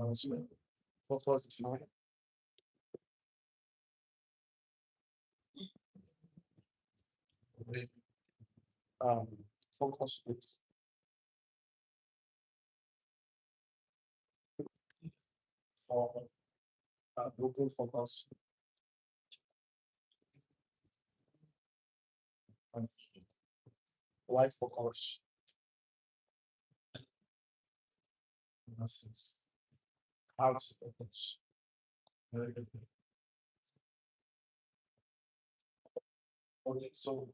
Focus. Um, focus for broken focus and white focus. That's it. Out focus. Very good. Okay, so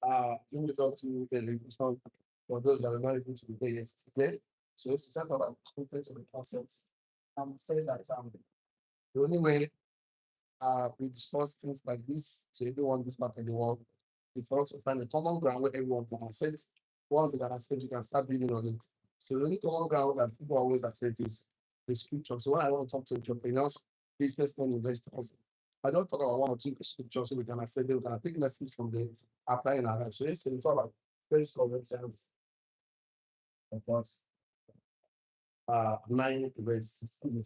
let me talk to you a little song for those that are not able to be here yesterday. So it's talk about complex of the concepts. I'm saying that the only way we discuss things like this to everyone this part of the world is for us to find a common ground where everyone can accept. Once they can accept, you can start building on it. So the only common ground that people always accept is the scripture. So when I want to talk to entrepreneurs, businessmen, investors, I don't talk about one or two scriptures so we can accept them. We can take lessons from them, apply in our life. So yesterday we talk about praise Corinthians, of course, 9 verse 16.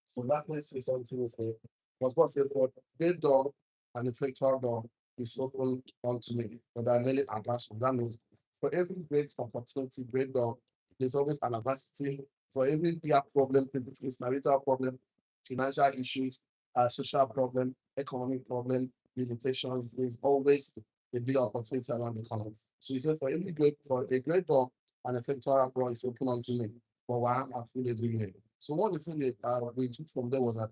So that place is something is here. Was what said, "For great door and effectual door is open unto me, but there are many adversaries." That means for every great opportunity, great door, there's always an adversity. For every bigger problem, people face marital problem, financial issues, social problem, economic problem, limitations. There's always a big opportunity around the corner. So he said, for a great door and effectual door is open unto me, but why am I fully doing it? So one of the things that we took from there was that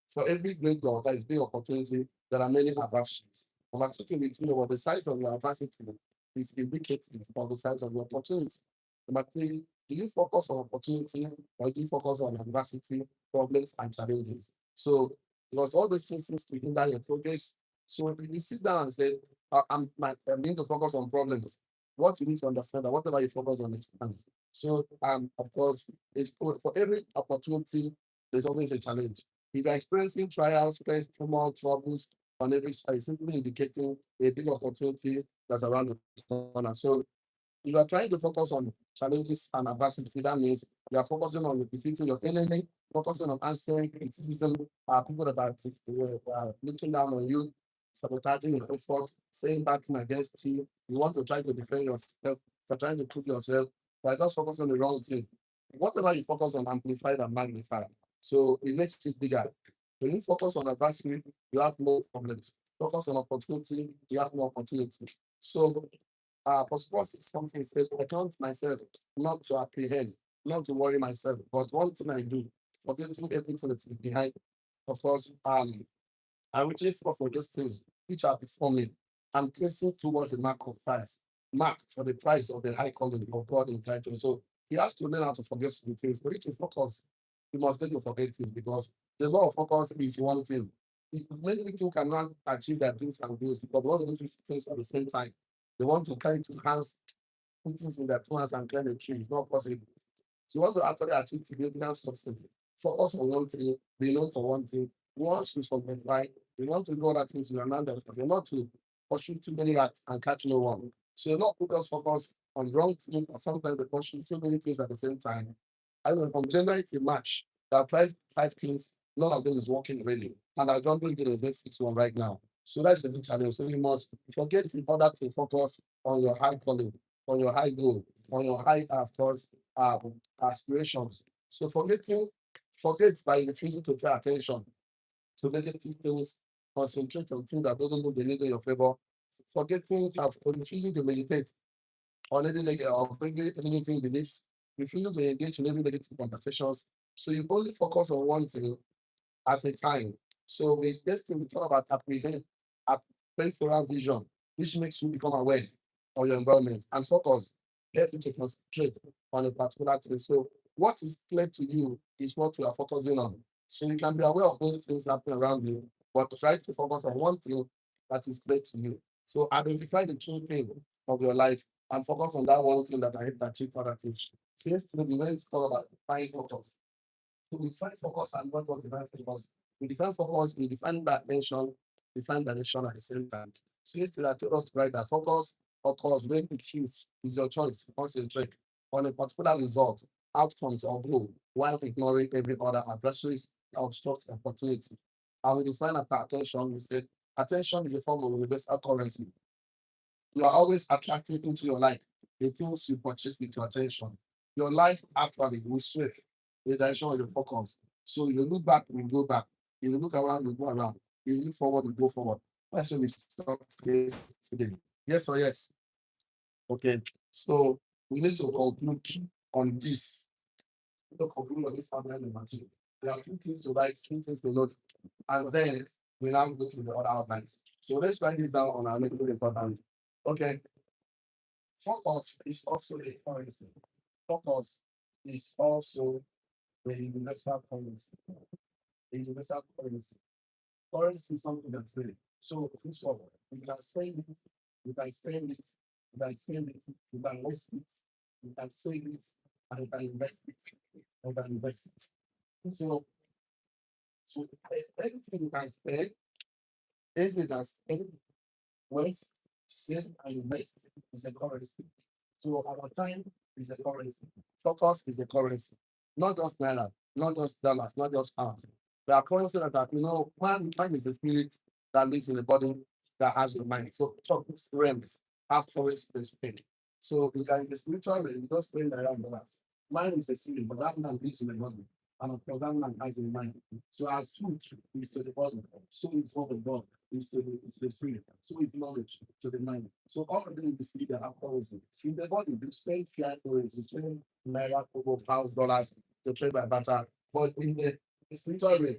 for every great door, there is big opportunity. There are many adversaries. Number two thing we do about the size of your adversity is indicative of the size of your opportunity. Number three, do you focus on opportunity or do you focus on adversity, problems, and challenges? So, because all those things seems to hinder your progress. So, if you sit down and say, I'm going to focus on problems, what you need to understand that whatever you focus on expands. So, of course, it's for every opportunity, there's always a challenge. If you're experiencing trials, stress, turmoil, troubles on every side, it's simply indicating a big opportunity that's around the corner. So if you are trying to focus on challenges and adversity, that means you are focusing on defeating your enemy, focusing on answering criticism, people that are looking down on you, sabotaging your effort, saying bad things against you. You want to try to defend yourself, you're trying to prove yourself, but just focus on the wrong thing. Whatever you focus on, amplified and magnified. So it makes it bigger. When you focus on adversity, you have no problems. Focus on opportunity, you have no opportunity. So Apostle is something says, I count myself not to apprehend, not to worry myself, but one thing I do, forgetting everything that is behind. Of course, I'm reaching for those things which are before me. I'm pressing towards the mark of Christ, mark for the price of the high calling of God in Christ. So he has to learn how to forget some things. For you to focus, you must learn to forget things because the law of focus is one thing. Many people cannot achieve their dreams and goals because they want to do 50 things at the same time. They want to carry two hands, put things in their two hands and climb a tree. It's not possible. So you want to actually achieve significant success. Focus on one thing, be known for one thing. Once you solidify, you want to do other things you are not there because you're not to pursue too many rats and catch no one. So you're not put us focus on wrong thing or sometimes they pursue so many things at the same time. I know from January to March, there are five things, none of them is working really. And I don't think it is next 6 one right now. So that's the big challenge. So you must forget in order to focus on your high calling, on your high goal, on your high, of course, aspirations. So forget by refusing to pay attention to negative things, concentrate on things that doesn't move the needle in your favor, forgetting refusing to meditate on any negative or limiting beliefs, refusing to engage in any negative conversations. So you only focus on one thing at a time. So we just we talk about apprehend a peripheral vision, which makes you become aware of your environment and focus, help you to concentrate on a particular thing. So what is clear to you is what you are focusing on. So you can be aware of many things happening around you, but try to focus on one thing that is clear to you. So identify the key thing of your life and focus on that one thing that I hate to achieve other things. First, we went to talk about find focus. So we define focus and what was define focus. We define focus, we define that attention, define direction at the same time. So yesterday I told us to write that focus occurs when you choose, is your choice to concentrate on a particular result, outcomes or goal while ignoring every other adversaries that obstruct opportunity. And we define attention, we said attention is a form of universal currency. You are always attracting into your life the things you purchase with your attention. Your life actually will sway the direction of your focus. So you look back, you go back. If you look around, you go around. If you look forward, you go forward. That's what we talked today. Yes or yes? Okay. So we need to conclude on this. To conclude on this outline number two. There are a few things to write, few things to note, and then we now go to the other outlines. So let's write this down on our medical important. Okay. Focus is also a currency. Focus is also a universal currency. A universal currency. Currency is something that's there. So first of all, you can spend it, you can spend it, you can spend it, you can waste it, you can save it, and you can invest it. You can invest it. So anything you can spend, anything you can spend, waste, save, and invest is a currency. So our time is a currency. Focus is a currency. Not just naira, not just dollars, not just pounds. There are currencies that are, mind is the spirit that lives in the body that has the mind. So these realms have currency to spend. So you can in the spiritual realm, you don't spend around dollars. Mind is the spirit, but that man lives in the body. And of course, that man has in mind. So as food is to the body, so is what the God is the spirit. So is knowledge to the mind. So all of them you see that are currency. In the body, you spend fiat currency, you spend naira, kobo, pounds, dollars to trade by barter. But in the spiritual realm,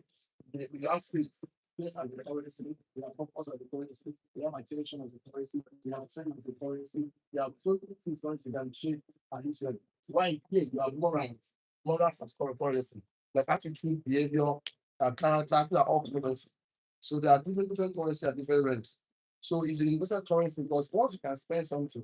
we have faith. Faith as the currency, we have focus on the currency, we have attention as the currency, we have trend as the currency, we have so many things going to can shape and influence. So why in here you have morals, morals as currency, like attitude, behavior, character, they are all currency. So there are different currency at different realms. So it's a universal currency because once you can spend something,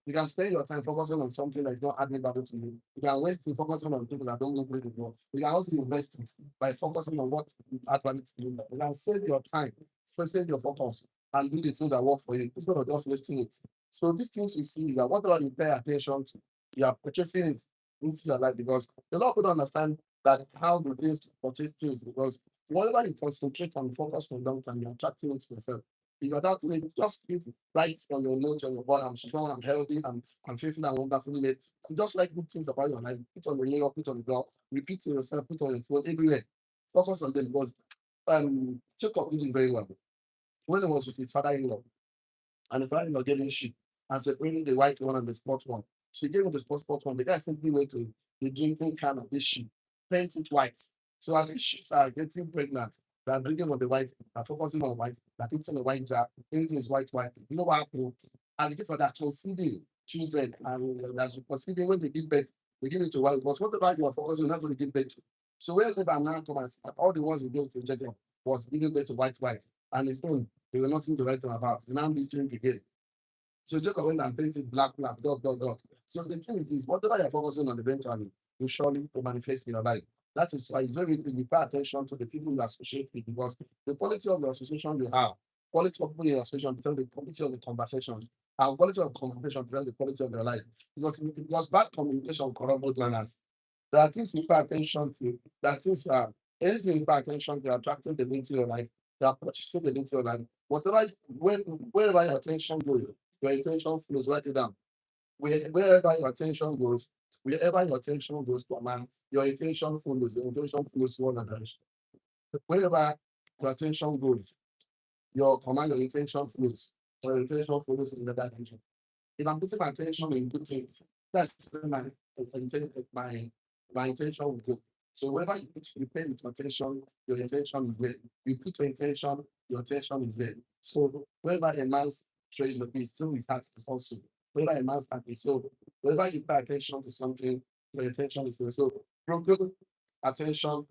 you can spend your time focusing on something that is not adding value to you. You can waste it focusing on things that don't look really good. You can also invest it by focusing on what add value to you. You can save your time, save your focus, and do the things that work for you instead of just wasting it. So these things we see is that whatever you pay attention to, you are purchasing it into your life because a lot of people don't understand that how the things to purchase things because whatever you concentrate and focus for a long time, you're attracting it to yourself. If you're that way, just keep right on your notes on your body. I'm strong, I'm healthy, I'm faithful and wonderfully made. You just like good things about your life. Put on the mirror, put on the door, repeat to yourself, put on your phone everywhere. Focus on them because Jacob did it very well. When he was with his father-in-law, and the father-in-law gave him sheep and separating the white one and the spot one. So he gave him the spot one. The guy simply went to the drinking can of this sheep, paint it white. So as these sheep are getting pregnant, they are drinking on the white, are focusing on white, they're eating the white jar, everything is white, white. You know what happened? And the people that conceiving children and that conceiving when they give birth, they give it to white. But whatever you are focusing on, that's what they give birth to. So when they are now Thomas, all the ones he gave to Jacob was giving birth to white, white. And his own, they were nothing to write about. They now be changed again. So Jacob went and painted black, black, dot, dot, dot. So the thing is this, whatever you're focusing on eventually, will surely manifest in your life. That is why it's very important you pay attention to the people you associate with because the quality of the association you have, quality of people you association determines the quality of the conversations, and quality of conversation determines the quality of your life. Because bad communication corrupt good manners. There are things you pay attention to. There are things you are anything you pay attention to, you're attracting them into your life. You are purchasing them into your life. Whatever wherever your attention goes, your intention flows. Write it down. Wherever your attention goes, wherever your attention goes, command, your intention follows. Your intention flows to one direction. Wherever your attention goes, your command, your intention flows. Your intention follows in the direction. If I'm putting my attention in good things, that's where my intention will go. So wherever you pay with attention, your intention is there. You put your intention, your attention is there. So wherever a man's trade will be, still his heart is also. Wherever a man's heart is so, wherever you pay attention to something, your intention is there. So broken attention,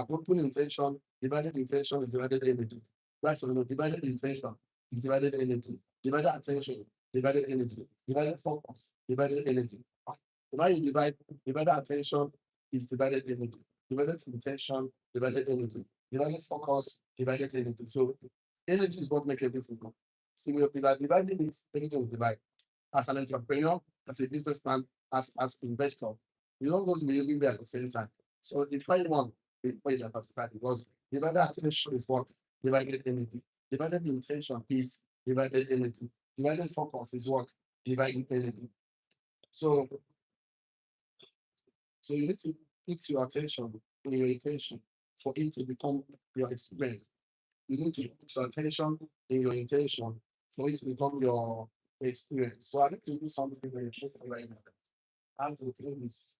broken intention, divided intention is divided energy. Right? So divided intention is divided energy. Divided attention, divided energy, divided focus, divided energy. Now you divided attention is divided energy, divided intention, divided energy, divided focus, divided energy. So energy is what makes everything go. So if you are dividing it, everything will divide. As an entrepreneur, as a businessman, as investor, you don't go to be everywhere at the same time. So define one before you diversify because divided attention is what? Divided energy. Divided intention is divided energy. Divided focus is what? Divided energy. So so you need to put your attention in your intention for it to become your experience. You need to put your attention in your intention for it to become your experience. So I need to do something very interesting right now. I have to do this.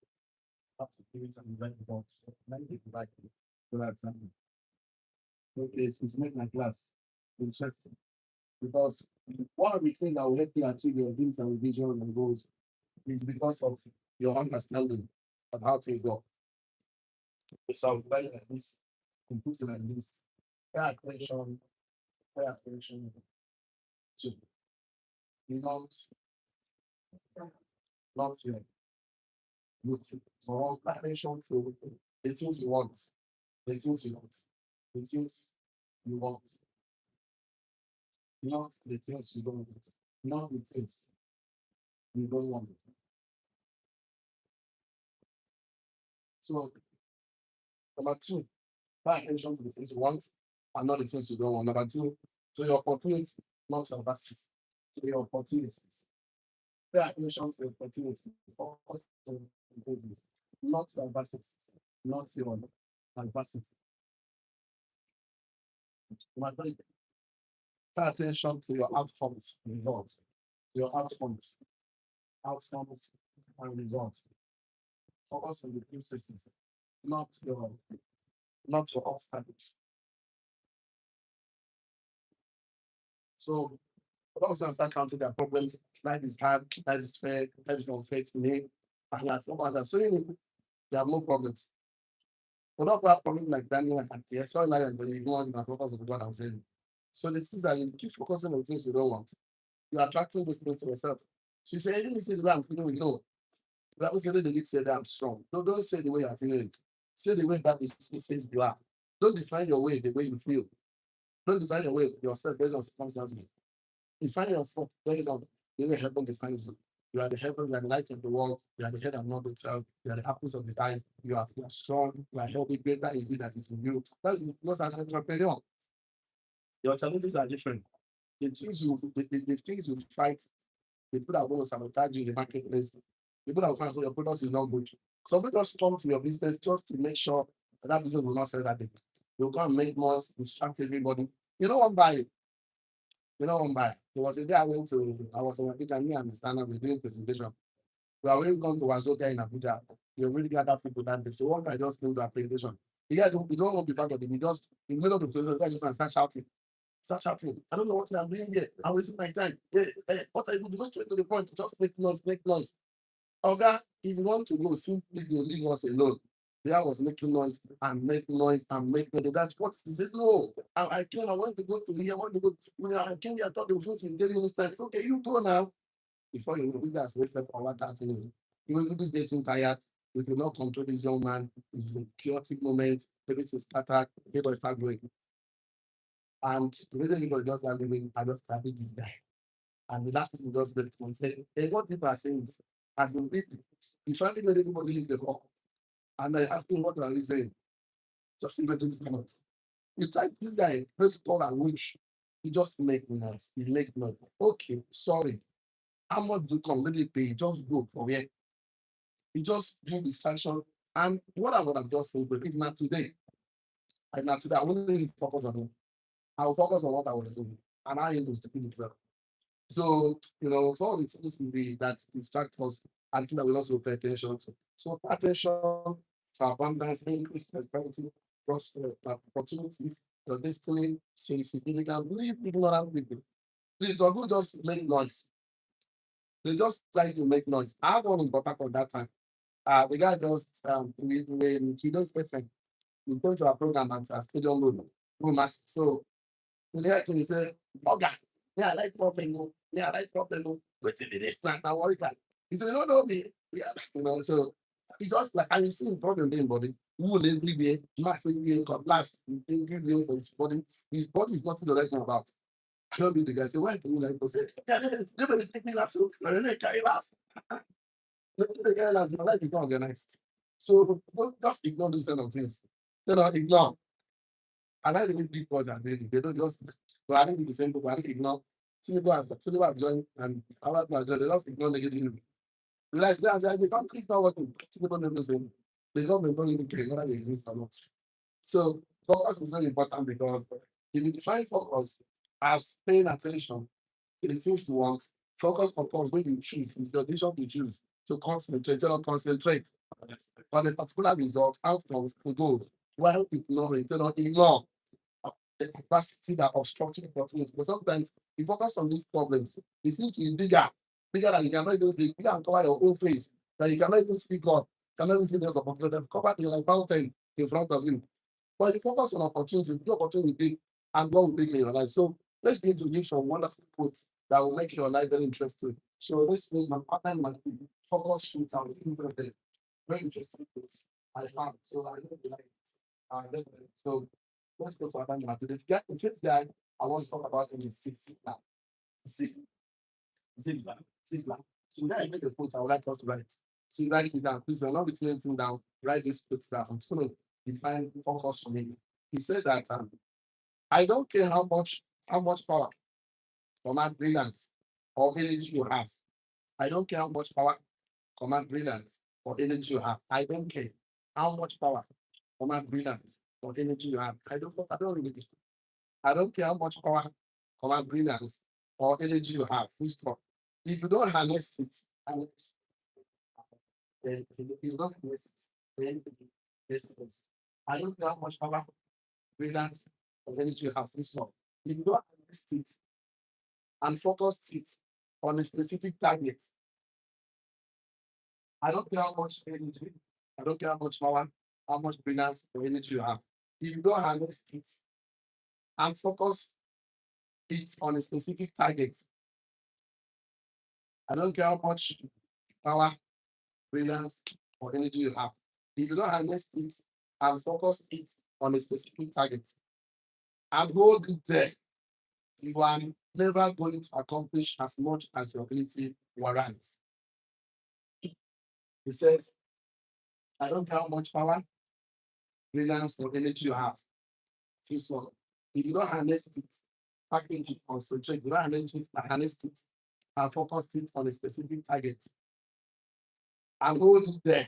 I have to do this and write it down. So let me write it. So that's something. Okay, so to make my class interesting. Because one of the things that will help you achieve your dreams and visions and goals is because of your understanding of how things work. So I'll write like this, and put it like this. Pay attention to not not fear. Look for pay attention to the things you want, the things you want, the things you want, not the things you don't want, not the things you don't want. So number two, pay attention to the things you want and not the things you don't want. Number two, to your opportunities, not your adversities. To your opportunities. Pay attention to your opportunities. Focus on improvements, not your adversities, not your adversity. Number three, pay attention to your outcomes, results. Your outcomes and results. Focus on the processes, not your not your obstacles. So once you start counting their problems, life is hard, life is fair, life is unfair to me, and you are focused on saying there are no problems. But not have problems like Daniel and yes, so like but you don't want to focus on what I'm saying. So the things that you keep focusing on things you don't want, you're attracting those things to yourself. So you say, hey, let me see the way I'm feeling. No, that was the need to say that I'm strong. No, don't say the way you're feeling it. Say the way that says you are. Don't define your way the way you feel. Don't define your way yourself based on circumstances. Define yourself based on the way heaven defines you. You are the heavens and light of the world. You are the head and not the tail. You are the apples of the eyes. You are strong. You are healthy. Greater is it that is in you. That's because as an entrepreneur, your challenges are different. The things you fight, the people that are going to sabotage you in the marketplace, the people that will cancel your product is not good. Some people just come to your business just to make sure that business will not sell that day. They'll come and make noise, distract everybody. You know what buy it. You know what buy. There was a day I was in Abuja, me and the standard, we're doing presentation. We are already gone to Wazobia in Abuja. We already gathered people that day. So one guy just came to our presentation. He don't want to be part of it. He just, in the middle of the presentation, he just start shouting. Start shouting. I don't know what I'm doing here. I'm wasting my time. What I do, just straight to the point. Just make noise, make noise. Oga, if you want to go, simply go leave us alone. The guy was making noise and make noise and make noise. That's what is it? No, I came. I want to go to here. I want to go. I came here. I thought they were finish in 30 minutes time. Okay, you go now. Before you know, this guy's wasted for over 30 minutes. You will be getting tired. You cannot control this young man. It's a chaotic moment. Everything scattered. Everybody start going. And the reason everybody just start leaving, I just started this guy. And the last person just went and said, hey, what people are saying is, as in people, he finally made everybody leave the hall. And I asked him, what are you saying? Just imagine this kind of thing. You try this guy, very tall and rich. He just make noise. He make noise. Okay, sorry. How much do you come? Let me pay. Just go for where. He just do distraction. And what I would have just said, but if not today, and not today, I wouldn't really focus on him. I will focus on what I was doing. And I am to stupid himself. So, some of the things will be that distract us and things that we also pay attention to. So, pay attention to abundance, increase prosperity, opportunities, your destiny, so it's significant. Leave ignorant people. Please don't just make noise. They just try to make noise. I have one in Port Harcourt that time. The guy just, we in today's FM. We came to our program at Stadium Road. So, he said, okay, yeah, I like problem. Yeah, I like problem. But it is not now worry that. He said, no, no, me. Yeah, so he just like, and you see the problem in body, wool everywhere, mass everywhere, cutlass everywhere for his body. His body is nothing to write about. I don't do the guy say, why do you like to say, yeah, nobody take me last week, but then carry last. Nobody carry last, my life is not organized. So don't just ignore those kind of things. Ignore. And I really deep was and really they don't just but I think the same people. I think ignore Tinubu has joined and Arab has joined, they just ignore negative. Like that, the country is not working. Tinubu never saying the government don't even care whether they exist or not. So focus is very important because if you define focus as paying attention to the things you want, focus on thoughts when you choose, is the decision to choose to concentrate, or concentrate on a particular result, outcomes, and goals, while ignoring, ignore the capacity that obstructing opportunity. But sometimes you focus on these problems, they seem to be bigger than you cannot even see, bigger and cover your own face, that you cannot even see God, cannot even see those opportunities, cover the like mountain in front of you. But you focus on opportunities, the opportunity will be and God will be in your life. So let's begin to give some wonderful quotes that will make your life very interesting. So let's make my partner and my focus quotes and very interesting quotes I found. So I really like it. Definitely. So let's go to our bank today. The fifth guy I want to talk about him is Zig Zig Zigzag. Zigzag. So now I make a quote I would like us to write. So you write it down. Please, I'm not be anything down. Write this quote down. I'm just going to define focus for me. He said that I don't care how much power command brilliance or energy you have. I don't care how much power command brilliance or energy you have. I don't care how much power command brilliance or energy you have. I don't really care. I don't care how much power command brilliance or energy you have. Full stop. If you don't harness it, and then if you don't harness it, then it's I don't care how much power, brilliance, or energy you have. Full stop. If you don't harness it and focus it on a specific target, I don't care how much energy, I don't care how much power, how much brilliance or energy you have. If you don't harness it and focus it on a specific target, I don't care how much power, brilliance, or energy you have. If you don't harness it and focus it on a specific target and hold it there, you are never going to accomplish as much as your ability warrants. He says, I don't care how much power, brilliance, or energy you have. First one, if you don't harness it, package it, concentrate, you don't harness it and focus it on a specific target and hold it there,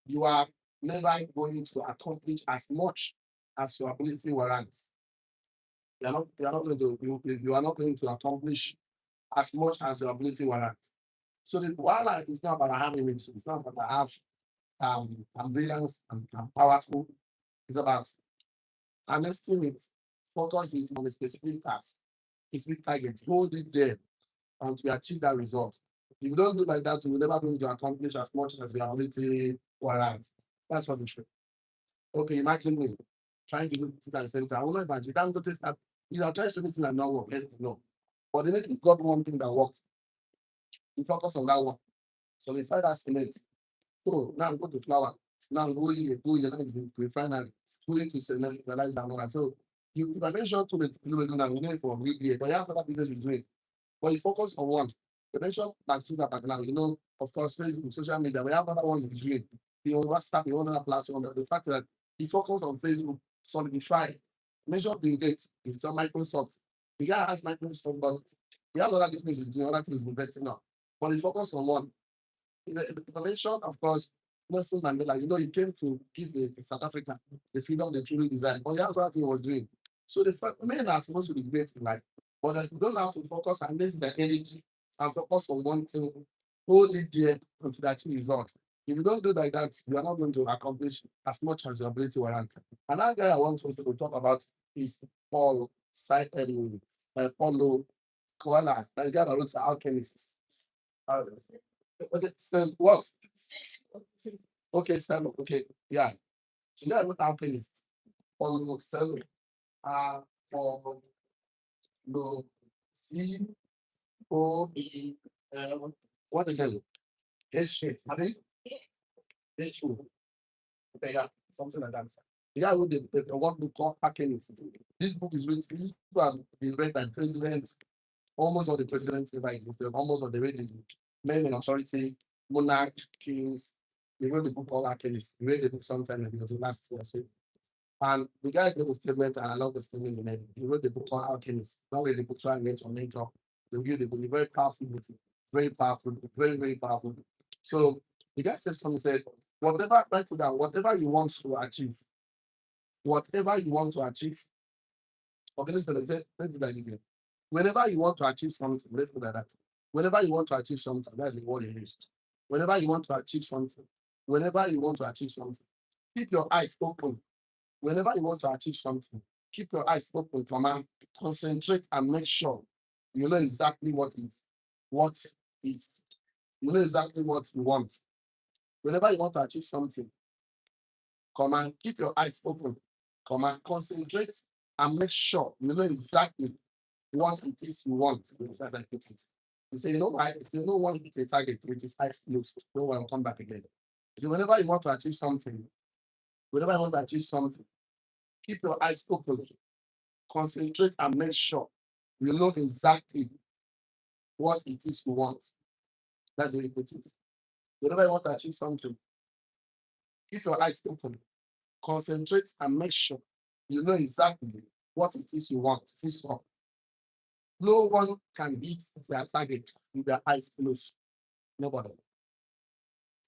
you are never going to accomplish as much as your ability warrants. You are not going to you are not going to accomplish as much as your ability warrants. So the while is not about having it, it's not about I have I'm brilliant and I'm powerful. It's about harnessing it, focus it on a specific task, specific target, hold it there until you achieve that result. If you don't do like that, you will never going to accomplish as much as your ability warrants. That's what it's for. Okay, imagine me trying to do it at the same time. I will not imagine. Don't notice that you are trying to do things that not work. Yes, no. But the minute you got one thing that works, you focus on that one. So we find that cement. So now go to flour. Now go in the refinery, go into cement, realize that one. So you can mention to the people now, you know for UBA, but you have other business is doing. But you focus on one. You mention back now, you know, of course, Facebook, social media, we have other ones is doing. The own WhatsApp, the other platform, the fact that you focus on Facebook, solidify, mention Bill Gates, it's on Microsoft. The guy has Microsoft, but the other business is doing other things investing now. But you focus on one. The nation, of course, Nelson Mandela, you know, he came to give the South Africa the freedom they truly desired. But that's what he was doing. So the men are supposed to be great in life. But you don't have to focus and this the energy and focus on one thing, hold it there until the achieve result. If you don't do like that, you are not going to accomplish as much as your ability warrant. Another guy I want us to talk about is Paulo Koala, the guy that wrote for Alchemists. Okay, so what? Okay, Salo. Okay, yeah. So yeah, what Alchemist? Paulo Salo. For no COEL. What again? H. I think HO. Okay, yeah, something like that. Yeah, wrote the one book called Alchemist. This book is written. This book has been read by presidents. Almost all the presidents ever existed. Almost all the read this book. Men in authority, monarch, kings, He wrote the book called Alchemist. He read the book sometime ago, last year. So, and the guy made a statement, and I love the statement he made. He wrote the book called Alchemist. Not really the book trying to mentor. Review the book. A very powerful book. Very powerful. Very, very powerful. So the guy says something, said, whatever, write it down, whatever you want to achieve, whatever you want to achieve. Okay, let's do like this. Whenever you want to achieve something, let's put it like that. Whenever you want to achieve something, that's the word he used. Whenever you want to achieve something, whenever you want to achieve something, keep your eyes open. Whenever you want to achieve something, keep your eyes open, command, concentrate and make sure you know exactly what is. You know exactly what you want. Whenever you want to achieve something, command, keep your eyes open, command, concentrate and make sure you know exactly what it is you want. As I put it. He said, you know why? He said, no one hits a target with his eyes closed. No one will come back again. He said, whenever you want to achieve something, whenever you want to achieve something, keep your eyes open, concentrate and make sure you know exactly what it is you want. That's the way he put it. Whenever you want to achieve something, keep your eyes open, concentrate and make sure you know exactly what it is you want. Full stop. No one can hit their target with their eyes closed. Nobody.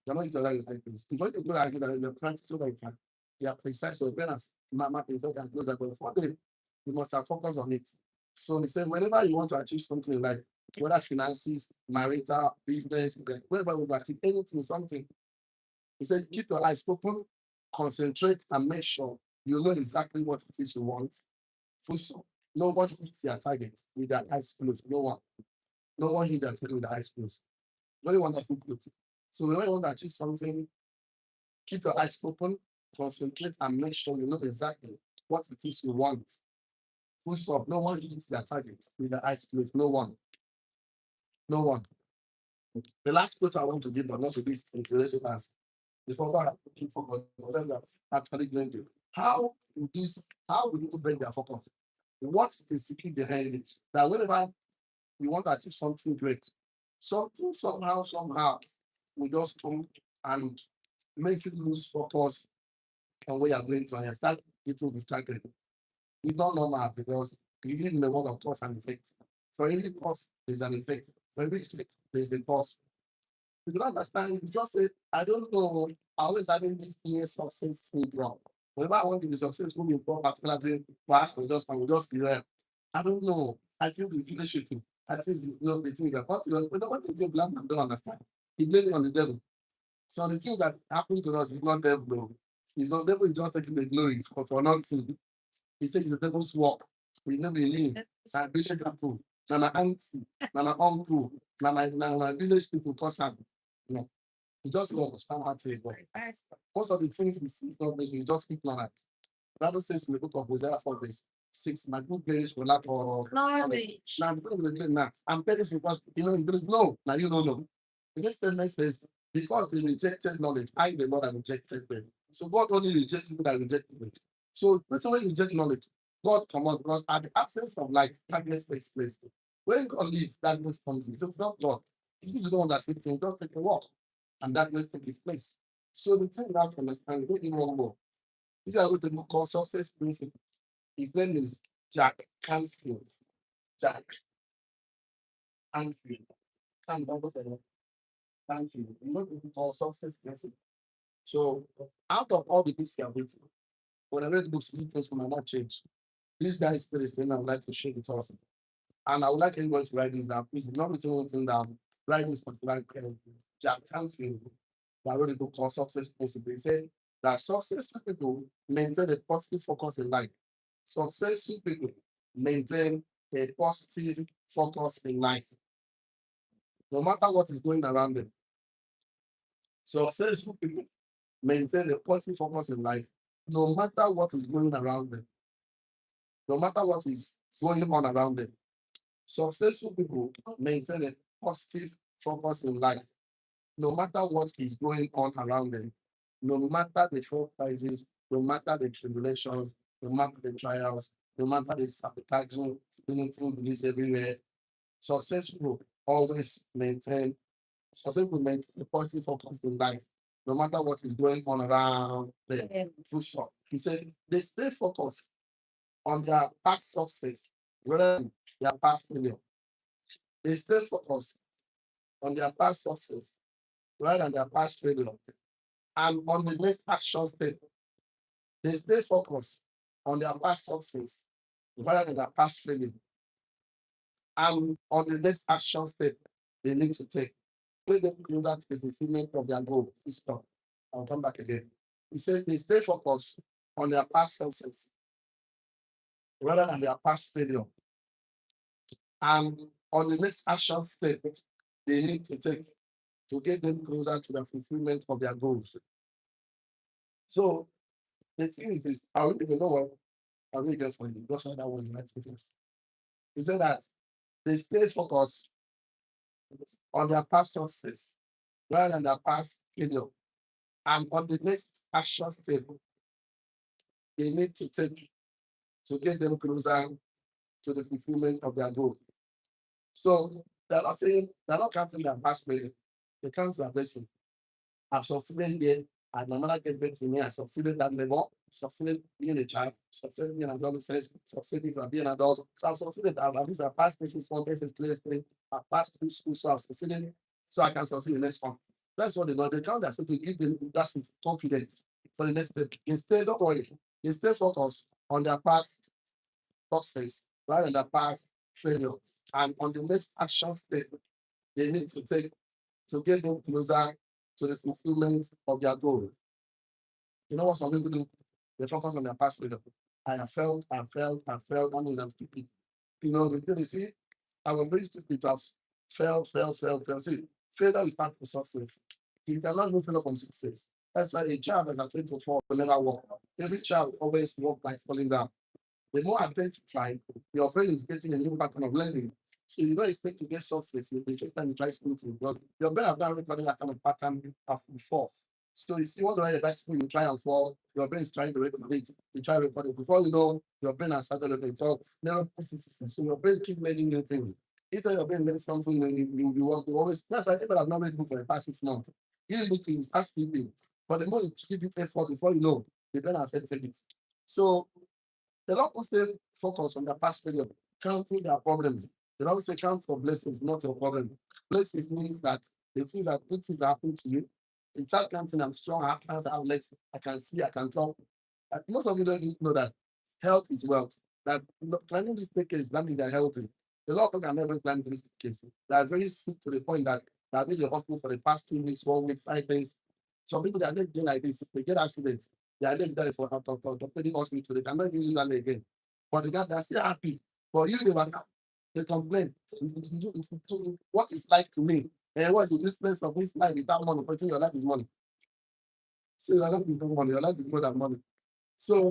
You're not into that like this. If you go like that, you're practicing over time. They are precise. So parents, mama, people can close that. But for them, you must have focus on it. So he said, whenever you want to achieve something in life, whether finances, marital, business, whatever you want to achieve, anything, something, he said, keep your eyes open, concentrate, and make sure you know exactly what it is you want. Full stop. No one hits their target with their eyes closed. No one. No one hits their target with their eyes closed. Very wonderful quote. So whenever you want to achieve something, keep your eyes open, concentrate, and make sure you know exactly what it is you want. Full stop. No one hits their target with their eyes closed. No one. No one. The last quote I want to give, but not to this interesting as before God looking for God, whatever actually going to. How do people break their focus? What is the secret behind it? That whenever you want to achieve something great, something somehow will just come and make you lose focus on where you're going to and start getting distracted. It's not normal because we live in the world of cause and effect. For every cause, there's an effect. For every effect, there's a cause. You don't understand, you just say, I don't know. I always having this near success syndrome. Whenever I want to be successful in one particular thing, I will just be there. I don't know. I think the leadership. I think the things that what the thing black man don't understand. He blame it on the devil. So the thing that happened to us is not devil. No. It's not devil is just taking the glory for nothing. He says it's the devil's work. We never believe. Na village people, na my auntie, na my uncle, na my village people cause am. No, he just don't understand how things work. Most of the things he sees not making, he just ignorant. The Bible says in the book of Hosea 4:6, my good parents for lack of knowledge. Now, because of the blame now, I'm telling you because you don't know. Now you don't know. The next statement says, because they rejected knowledge, I the Lord have rejected them. So God only rejects people that reject knowledge. So person when you reject knowledge, God come out because at the absence of light, darkness takes place. When God leaves, darkness comes in. So it's not God. This is the one that said things, just take a walk, and darkness take its place. So the thing that I understand, maybe one more. This is what the book called Success Principle. His name is Jack Canfield. Jack Canfield. Canfield. You know the book called Success Principle. So out of all the books he have written, when I read the books, this place will not change. This guy is still the thing I would like to share with us. And I would like everyone to write this down. Please, if not written anything down, write this particular Jack Canfield that wrote a book called Success Principle. He said that successful people maintain a positive focus in life. Successful people maintain a positive focus in life, no matter what is going around them. Successful people maintain a positive focus in life, no matter what is going around them, no matter what is going on around them. Successful people maintain a positive focus in life, no matter what is going on around them, no matter the short crises, no matter the tribulations, no matter the trials, no matter the sabotaging, limiting beliefs everywhere. Successful always maintain a positive focus in life, no matter what is going on around them. Full stop. He said they stay focused on their past success rather than their past failure. They stay focused on their past success rather than their past failure. And on the next action step, they stay focused on their past success rather than their past failure. And on the next action step they need to take, take them closer to the fulfillment of their goal. Full stop. I'll come back again. He said they stay focused on their past success rather than their past failure. And on the next action step they need to take to get them closer to the fulfillment of their goals. So the thing is this, I really know what I really get for you. Just write that one in right first. He said that they stay focused on their past success rather than their past failure. And on the next action step they need to take to get them closer to the fulfillment of their goal. So they're not saying they're not counting their past failure, they count their blessing. I've succeeded here, and my mother get back to me, I succeeded that level, succeeded being a child, succeeded being an adolescent, succeeded from being an adult. So I've succeeded, at least I passed this one, this is clear thing, I passed through school, so I've succeeded, so I can succeed in the next one. That's what they know. They count that so to give them that confidence for the next step. Instead, don't worry, instead focus on their past success rather than their past failure. And on the next action step they need to take to get them closer to the fulfillment of their goal. You know what some people do? They focus on their past failure. I have failed, I failed, I failed, that means I'm stupid. You know, the thing is, see, I was very stupid. I've failed, failed, failed, failed. See, failure is part of success. You cannot do failure from success. That's why a child that's afraid to fall will never walk. Every child always walk by falling down. The more attempt you try, your brain is getting a new pattern of learning. So you don't expect to get success the first time you try something because your brain have not recorded that kind of pattern before. So you see, what the right bicycle you try and fall, your brain is trying to record it. You try to record it. Before you know, your brain has started looking for neuroplasticity. So your brain keep learning new things. Each time your brain learns something, then you want to always, that's why people have not read book for the past 6 months. You look, you start sleeping. But the more you keep it effort, before you know, the brain has accepted it. So they don't stay focused on their past failure, counting their problems. They always say count for blessings, not your problem. Blessings means that the things that good things happen to you. In child counting, I'm strong, I have hands, I have legs, I can see, I can talk. Most of you don't even know that health is wealth. That climbing this staircase, that means they're healthy. A lot of people can never climb this staircase. They are very sick to the point that they have been in the hospital for the past 2 weeks, 1 week, 5 days. Some people that are doing like this, they get accidents. They are leg there for orthopedic hospital. They cannot even use that leg again. But they're still happy. But you, they complain. What is life to me? And what is the useless of this life without money? But your life is money. So your life is not money. Your life is more than money. So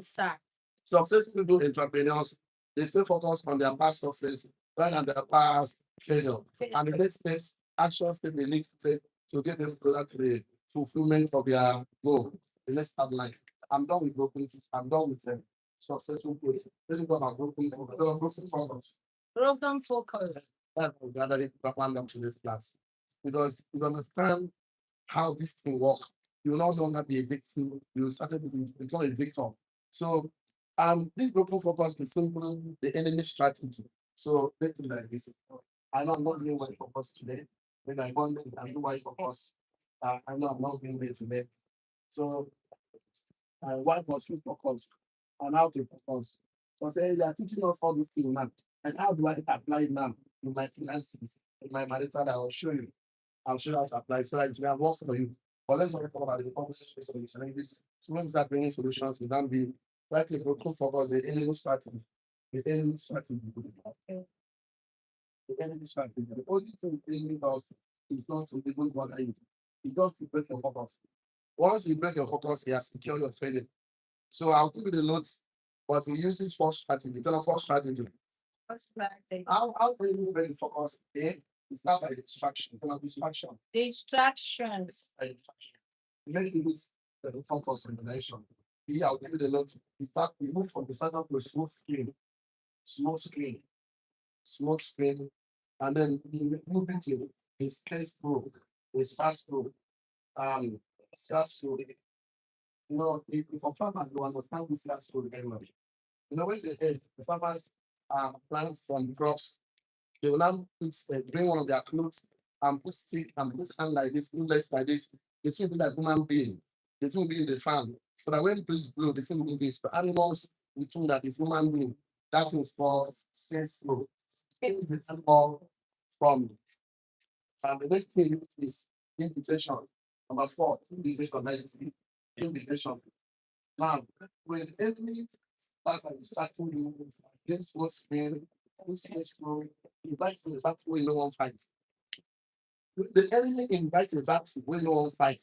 successful people, entrepreneurs, they stay focused on their past success rather than their past failure. And the next steps, action step they need to take to get them closer to the fulfillment of their goal. The next outline. I'm done with broken. I'm done with successful people. Let me go about broken focus. Broken focus. That will gradually recommend them to this class. Because you understand how this thing works. You will no longer be a victim. You started to become a victim. So this broken focus is simply the enemy strategy. So let's do like this. I know I'm not doing white focus today. Maybe I want to do white focus. I know I'm not doing it today. So why must we focus on how to focus? Because they are teaching us all these things now. And how do I apply it now in my finances, in my marital? I'll show you. I'll show you how to apply it so that it will work for you. But let's talk about the focus of the challenges. So when we start bringing solutions, we don't be like a broken focus, the enemy strategy. The enemy strategy. The enemy strategy. The only thing the enemy does is not to even bother you. It does to break your focus. Once you break your focus, he has secured your failure. So I'll give you the notes, but he uses four strategy. Tell them four strategy. How can you break the focus? Okay, it's not by distraction. It's not distraction. Distractions. By distraction. Many people focus on the nation. Here, I'll give you the notes. We move from the center to a small screen, small screen, and then we move into a space group, a fast group. Scarce food. If a farmer you understand this scarce food very well. When the farmers plant some crops, they will now bring one of their clothes and put stick and put hand like this, put legs like this. The thing will be like human being. The thing will be in the farm. So that when breeze blow, the thing will be this. For animals, we think that is human being. That is for sense flow. Space the animal from. And the next thing is invitation. Number 4, invitation. Invitation. Now, when the enemy start by distracting you against what's real, what's true, invite you back to where no one fight. The enemy invite you back to where no one fight.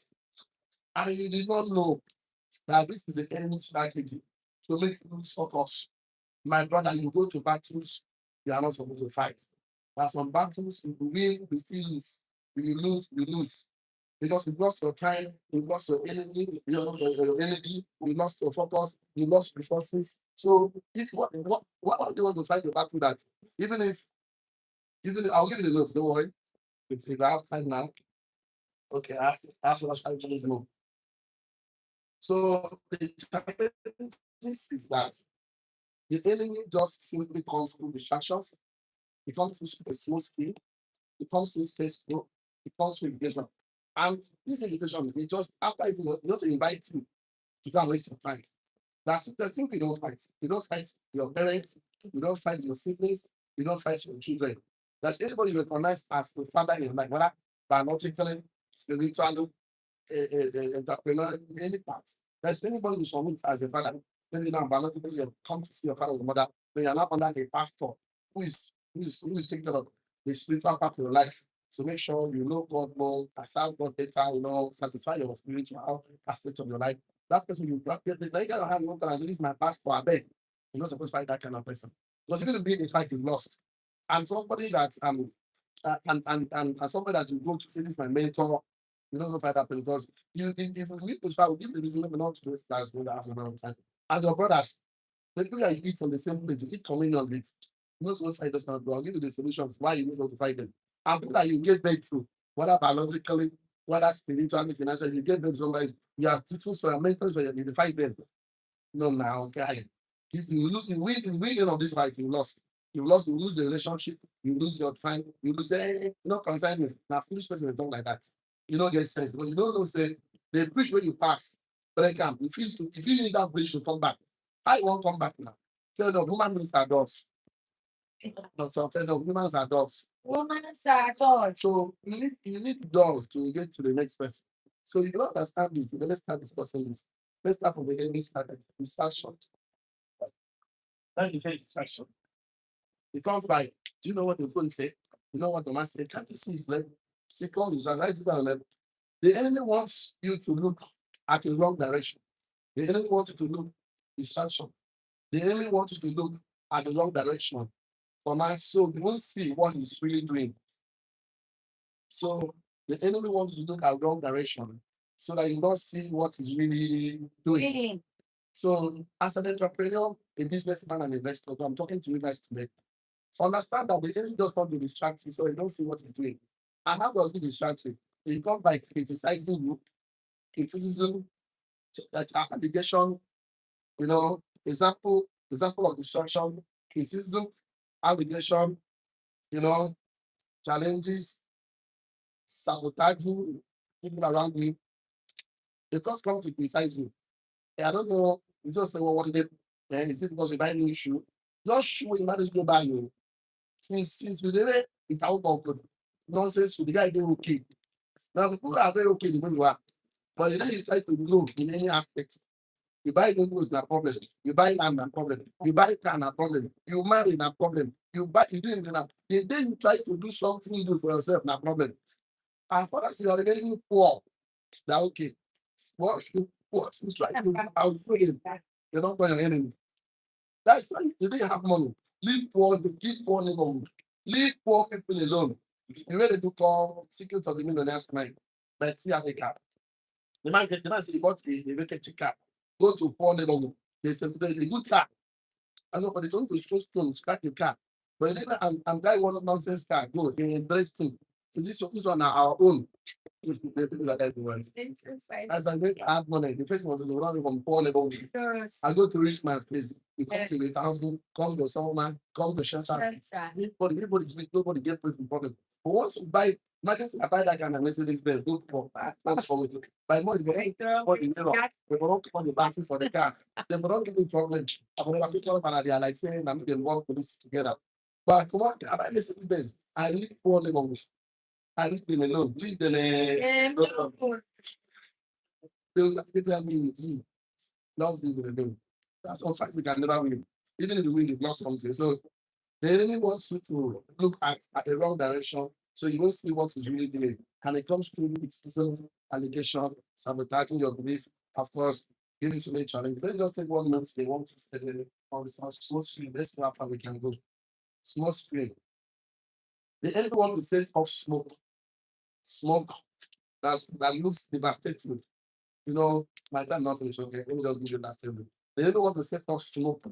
And you did not know that this is the enemy strategy to make you lose focus. My brother, you go to battles, you are not supposed to fight. There are some battles, if you win, you still lose. If you lose, you lose. Because you lost your time, you lost your energy, your energy, you lost your focus, you lost resources. So what do you want to fight the battle that even if I'll give you the notes, don't worry. If I have time now, okay, I have to watch 5 minutes more. So the challenge is that the enemy just simply comes through distractions, it comes through a small speed, it comes through space growth, it comes through invitation. And this invitation is just after it just invite you to go and waste your time. That's the thing we don't fight. You don't fight your parents, you don't fight your siblings, you don't fight your children. That's anybody you recognize as a father in your life, whether biologically, spiritually, entrepreneur, any part. There's anybody you submit as a father. Maybe now biologically you come to see your father or mother, then you're not under a pastor who is taking care of the spiritual part of your life. So make sure you know God more, serve God better, satisfy your spiritual aspect of your life. That person you got the guy that have one and say, this is my pastor, I beg. You're not supposed to fight that kind of person. Because you're going to be in a fight you've lost. And somebody that and somebody that you go to say this is my mentor, you don't go fight that person because if you leave this fight, will give the reason maybe not to those guys when they have a lot of time. And your brothers, the people that you eat on the same plate, you eat communion with, you know to fight those not, I'll give you the solutions why you know to fight them. And people that you get back to, whether biologically, whether spiritually, financially, you get back to somebody, you are teaching for your mentors, so you fight them. No, now, okay. You lose, you win of this fight, you lost. You lose the relationship, you lose your time, you lose concern me. Now, foolish person don't like that. You don't get sense. But you don't know, say, the bridge where you pass, but I can, if you need that bridge to come back, I won't come back now. Tell them, human beings are dogs. Doctor, tell them, humans are dogs. Humans are dogs. So you need dogs to get to the next person. So you don't understand this. Let's start discussing this. Let's start from the enemy strategy. Distraction. That's the first distraction. It comes by, do you know what the phone say? You know what the man said? Can't you see his leg? See, call is right down there. The enemy wants you to look at the wrong direction. The enemy wants you to look distraction. The enemy wants you to look at the wrong direction. For my soul, you won't see what he's really doing. So the enemy wants you to look at wrong direction so that you don't see what he's really doing. So as an entrepreneur, a businessman, and investor, I'm talking to you guys today. Understand that the enemy just want to distract you so you don't see what he's doing. And how does he distract you? He comes by criticizing you, criticism, allegation, example of distraction, criticism, allegation, you know, challenges, sabotaging people around you. They just come to criticize you. I don't know, you just say, well, one day, is it because you buy new shoe? Your shoe you manage to buy you. Since we did it, it out of good nonsense, the guy do okay. Now, the people are very okay the way you are. But then you try to grow in any aspect. You buy new clothes, no problem. You buy land, no problem. You buy car, no problem. You marry, no problem. You do anything. Then you try to do something you do for yourself, no problem. And for us, you are getting poor. That okay. What you try to do outside, you're not going to enemy. That's why you didn't have money. Leave poor, keep poor neighborhood. Leave poor people alone. You ready to call Secret of the Millionaires tonight? But see Africa. The man say he bought a vacant car. Go to poor neighborhood. They say a good car. I know, but they don't to throw stones, crack the car. But later and guy one nonsense car, go, they embrace him. So this one are our own. The people are everywhere. As I make hard money, the person was running from poor level. I go to rich man's place. You come to 1,000, come to someone, come to shelter. Everybody is rich, nobody get paid from problem. But once you buy, imagine I buy that kind of Mercedes Benz, go for that's for me. By money, they ain't for the mirror. They don't keep on the battery for the car. They don't give me problem. I will never pick up and they are like saying, I'm going to work with this together. But come on, I buy Mercedes Benz. I live poor level. I leave them alone. Leave them alone. They will not tell me with you. Love them alone. That's all fights you can never win. Even if you win, you've lost something. So the enemy wants you to look at the wrong direction so you won't see what is really doing. And it comes through criticism, allegation, sabotaging your belief, of course, giving so many challenges. Let's just take 1 minute. They want to stay on the small screen. Let's see how far we can go. Small screen. The enemy wants to set off smoke. Smoke that looks devastating. You know, my time not finished. Okay, let me just give you that statement. The enemy want to set off smoke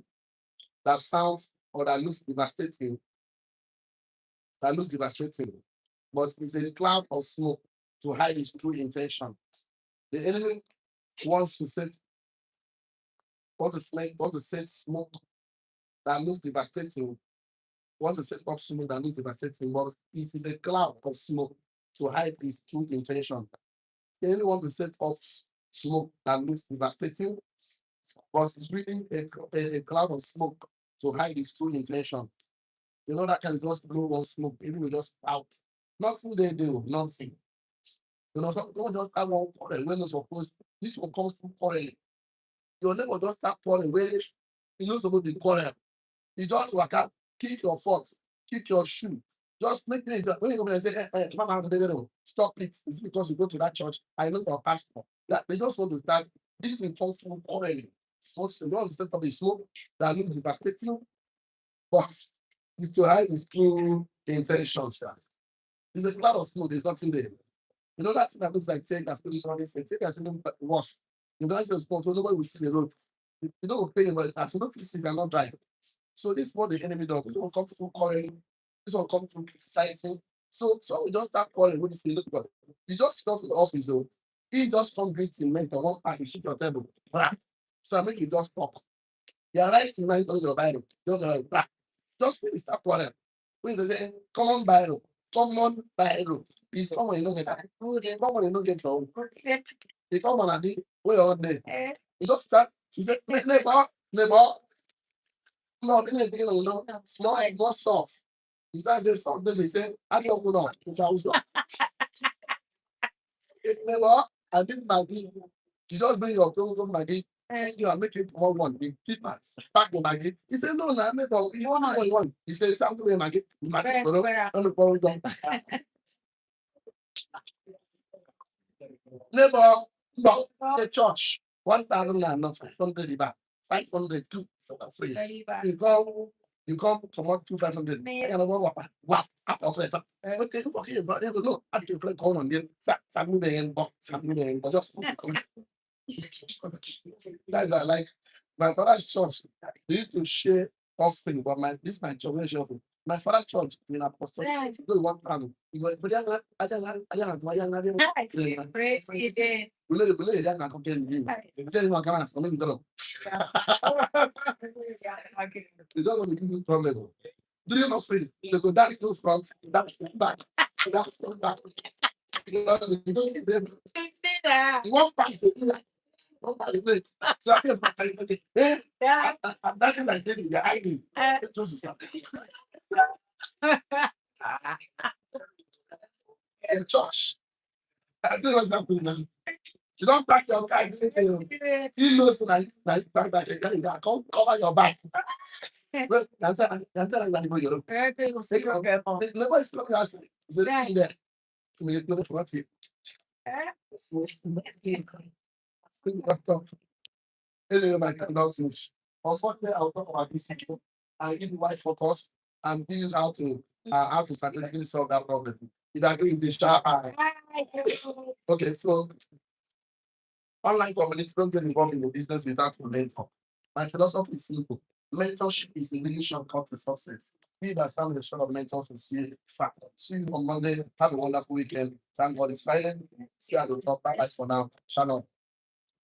that sounds or that looks devastating. That looks devastating, but it's a cloud of smoke to hide his true intention. The enemy wants to set want to set smoke that looks devastating, want to set up smoke that looks devastating, but it is a cloud of smoke to hide his true intention. The enemy want to set off smoke that looks devastating, but it's really a cloud of smoke to hide his true intention. You know that can just blow one smoke, even we just out. Nothing they do, nothing. You know, some don't just have one quarrel when you're supposed. This one comes from quarreling. Your neighbor just start quarreling where you know supposed to be quarrel. You just work out, kick your foot, kick your shoe. Just make it when you go and say, Mama, stop it. It's because you go to that church. I know your pastor. That they just want to start. This thing comes from quarreling. Supposed to want to set up a smoke that looks devastating, but is to hide his true intentions. It's a cloud of smoke, there's nothing there. You know that thing that looks like take that's really on this thing. Take that's even worse. You guys just so nobody will see the road. You don't pay about that. You don't feel sick and not drive. So this is what the enemy does. This one comes through calling, this one comes through criticizing. So we just start calling when you say, look, God, you just go to the office, so he just come greeting mentor, one pass, he shit your table. So I make you just talk. You're right in mind on your Bible. Just really start calling. When they say, come on, Bible. Come on, Bible. Please come on, you don't get that. Come on, you don't get home. You come on, Adi. Where are they? You just start. He said, neighbor, no, small sauce. He says something, he said, I don't know. It's also. Neighbor, I didn't Maggie. You just bring your clothes Maggie. You are making one. You keep back the Maggie. He said, no, I made you want what you want. He said, something Maggie. Maggie, neighbor, no, the church, 1,000 and not 500 back. 500 too for free. You come from 2,500. And I go wap up of it. Okay, but they look at your friend call on them. Some day and box, some day and just like my father's church. They used to share offering, but this my generation offering. My father's church in apostolic church, go 1,000. You go, but I believe that I can get you. They say you can't come in the You don't want to give you problem. Do you not feel they go dance to front, dance to back, dance to back? Because you don't see them. You won't pass the one by the plate. So I can't pass the plate. I'm dancing like David, they're angry. Just to stop. In church. I don't know what's happening now. You don't pack your car. He knows like back and carry that. Come cover your back. Well, that's like you know. Nobody is looking at you. Is it there? To me, you for it. Let's talk. Anyway, my time don't finish. Unfortunately, I'll talk about this. I give you why focus and give you how to strategically solve that problem. Did I agree with this? Okay, so online community don't get involved in the business without a mentor. My philosophy is simple. Mentorship is a really shortcut to success. He that stands in the shore of mentors will see far. See you on Monday. Have a wonderful weekend. Thank God it's Friday. See you at the top. Bye bye for now. Shalom.